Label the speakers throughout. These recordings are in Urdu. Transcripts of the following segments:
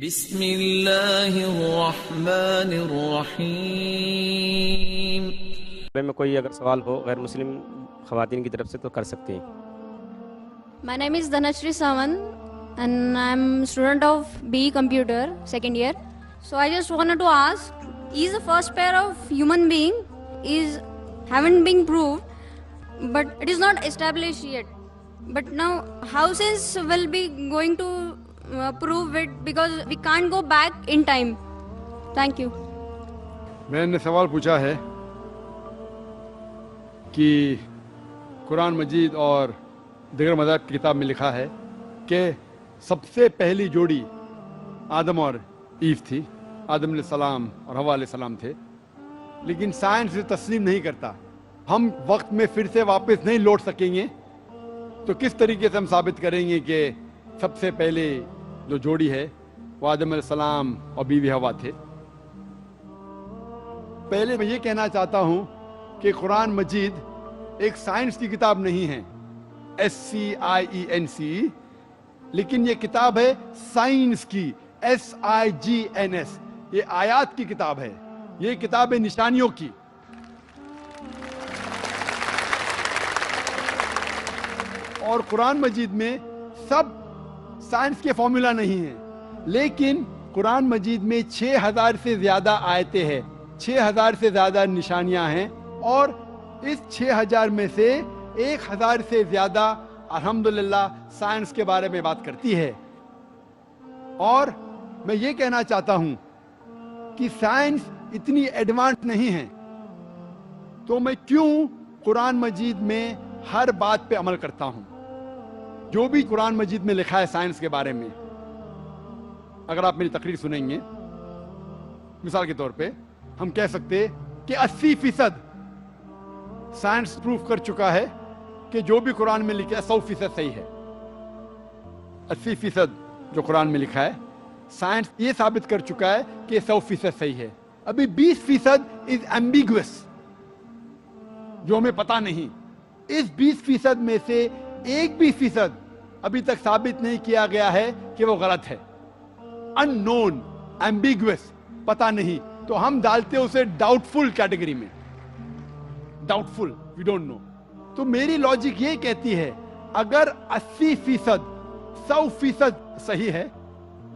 Speaker 1: بسم اللہ الرحمن الرحیم۔
Speaker 2: میں کوئی اگر سوال ہو غیر مسلم خواتین کی طرف سے تو کر سکتے ہیں۔
Speaker 3: My name is Dhanashri Sawan and I'm student of BE Computer, second year. So I just wanted to ask, is the first pair of human being haven't been proved, but it is not established yet. But now how science will be going to prove it, because we can't go back in time. Thank you.
Speaker 4: میں نے سوال پوچھا ہے کہ قرآن مجید اور دیگر مذاہب کی کتاب میں لکھا ہے کہ سب سے پہلی جوڑی آدم اور ایو تھی، آدم علیہ السلام اور حوا علیہ السلام تھے، لیکن سائنس اسے تسلیم نہیں کرتا۔ ہم وقت میں پھر سے واپس نہیں لوٹ سکیں گے، تو کس طریقے سے ہم ثابت کریں گے کہ سب سے پہلے جو جوڑی ہے وہ آدم علیہ السلام اور بیوی حوا تھے؟ پہلے میں یہ کہنا چاہتا ہوں کہ قرآن مجید ایک سائنس کی کتاب نہیں ہے، SCIENC، لیکن یہ کتاب ہے سائنس کی، SIGNS۔ یہ آیات کی کتاب ہے، یہ کتاب ہے نشانیوں کی۔ اور قرآن مجید میں سب سائنس کے فارمولا نہیں ہیں، لیکن قرآن مجید میں 6000 سے زیادہ آیتیں ہیں، 6000 سے زیادہ نشانیاں ہیں، اور اس 6000 میں سے 1000 سے زیادہ الحمدللہ سائنس کے بارے میں بات کرتی ہے۔ اور میں یہ کہنا چاہتا ہوں کہ سائنس اتنی ایڈوانس نہیں ہے، تو میں کیوں قرآن مجید میں ہر بات پہ عمل کرتا ہوں؟ جو بھی قرآن مجید میں لکھا ہے سائنس کے بارے میں، اگر آپ میری تقریر سنیں گے، مثال کے طور پہ ہم کہہ سکتے کہ 80% سائنس پروف کر چکا ہے کہ جو بھی قرآن میں لکھا ہے 100% صحیح ہے۔ 80% جو قرآن میں لکھا ہے سائنس یہ ثابت کر چکا ہے کہ 100% صحیح ہے۔ ابھی 20% از ایمبیگوس، جو ہمیں پتہ نہیں۔ اس 20% میں سے 1% ابھی تک ثابت نہیں کیا گیا ہے کہ وہ غلط ہے۔ ان نون، ایمبیگوس، پتہ نہیں، تو ہم ڈالتے اسے ڈاؤٹ فل کیٹیگری میں، doubtful, we don't know. تو میری لاجک یہ کہتی ہے اگر 80% 100% صحیح ہے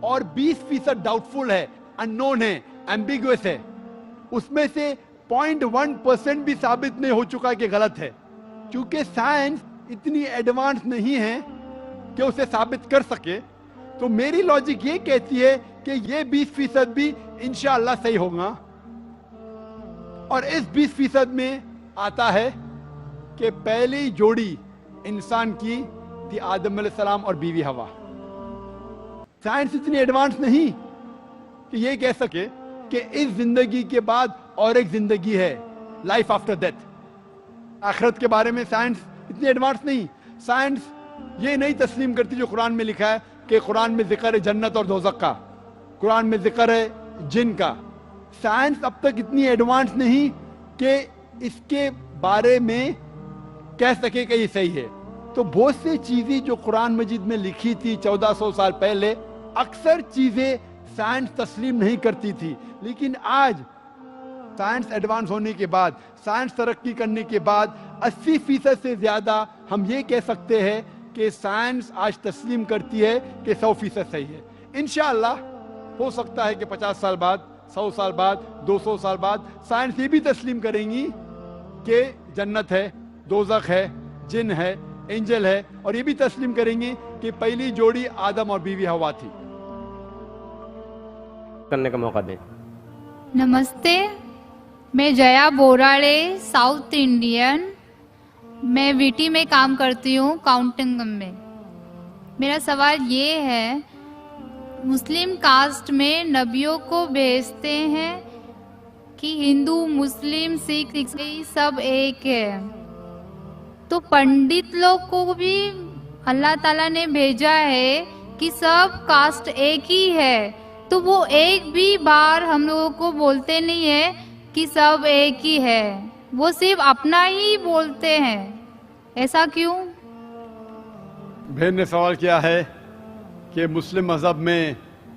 Speaker 4: اور 20% ڈاؤٹ فل ہے، ان نون ہے، ایمبیگوس ہے، اس میں سے 0.1% بھی ثابت نہیں ہو چکا کہ غلط ہے، کیونکہ سائنس اتنی ایڈوانس نہیں ہے کہ اسے ثابت کر سکے، تو میری لاجک یہ کہتی ہے کہ یہ 20% بھی انشاءاللہ صحیح ہوگا۔ اور اس 20% میں آتا ہے کہ پہلی جوڑی انسان کی تھی آدم علیہ السلام اور بیوی حوا۔ سائنس اتنی ایڈوانس نہیں کہ یہ کہہ سکے کہ اس زندگی کے بعد اور ایک زندگی ہے، لائف آفٹر ڈیتھ۔ آخرت کے بارے میں سائنس اتنی ایڈوانس نہیں۔ سائنس یہ نہیں تسلیم کرتی جو قرآن میں لکھا ہے کہ قرآن میں ذکر ہے جنت اور دوزخ کا، قرآن میں ذکر ہے جن کا۔ سائنس اب تک اتنی ایڈوانس نہیں کہ اس کے بارے میں کہہ سکے کہ یہ صحیح ہے۔ تو بہت سی چیزیں جو قرآن مجید میں لکھی تھی 1400 سال پہلے، اکثر چیزیں سائنس تسلیم نہیں کرتی تھی، لیکن آج سائنس ایڈوانس ہونے کے بعد، سائنس ترقی کرنے کے بعد 80% سے زیادہ ہم یہ کہہ سکتے ہیں کہ سائنس آج تسلیم کرتی ہے کہ 100% صحیح ہے۔ انشاءاللہ ہو سکتا ہے کہ 50 سال بعد، 100 سال بعد، 200 سال بعد سائنس یہ بھی تسلیم کریں گی کہ جنت ہے، دوزخ ہے، جن ہے، اینجل ہے، اور یہ بھی تسلیم کریں گے کہ پہلی جوڑی آدم اور بیوی حوا تھی۔
Speaker 2: کرنے کا موقع دیں۔
Speaker 5: نمستے، میں جیا بوراڑے، ساؤتھ انڈین، میں ویٹی میں کام کرتی ہوں، کاؤنٹنگ میں۔ میرا سوال یہ ہے، مسلم کاسٹ میں نبیوں کو بھیجتے ہیں کہ ہندو، مسلم، سکھ، عیسائی سب ایک ہے، تو پنڈت لوگ کو بھی اللہ تعالیٰ نے بھیجا ہے کہ سب کاسٹ ایک ہی ہے، تو وہ ایک بھی بار ہم لوگوں کو بولتے نہیں ہے کہ سب ایک ہی ہے، وہ صرف اپنا ہی بولتے ہیں، ایسا کیوں؟
Speaker 4: بہن نے سوال کیا ہے کہ مسلم مذہب میں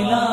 Speaker 1: لا